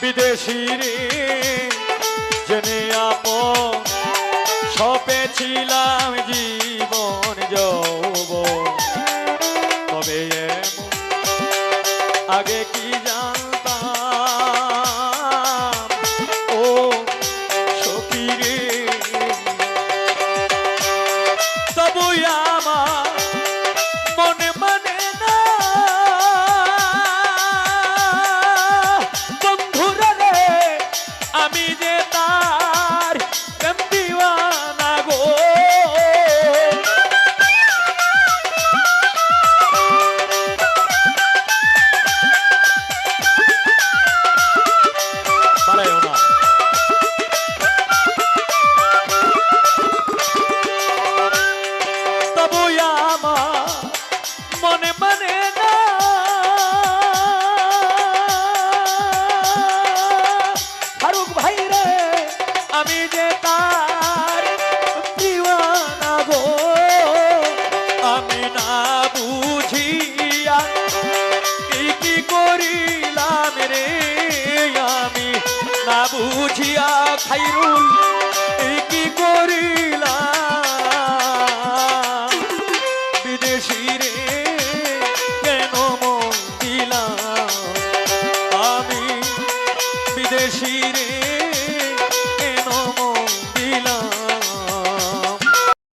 বিদেশি রে জেনে আপন সপেছিলাম জীবন যৌবন, তবে এমন আগে কি জানতাম ও সখী রে। তবু আমার মনে মানে না বন্ধুরা রে, আমি যে তার প্রেম দিওয়ানা গো। পালাইও না। তবু আমার মনে মানে না ফারুক ভাই রে, আমি যে তার দিওয়ানা গো। আমি না বুঝিয়া কি করিলাম রে, আমি না বুঝিয়া খাইরুল কি করিলাম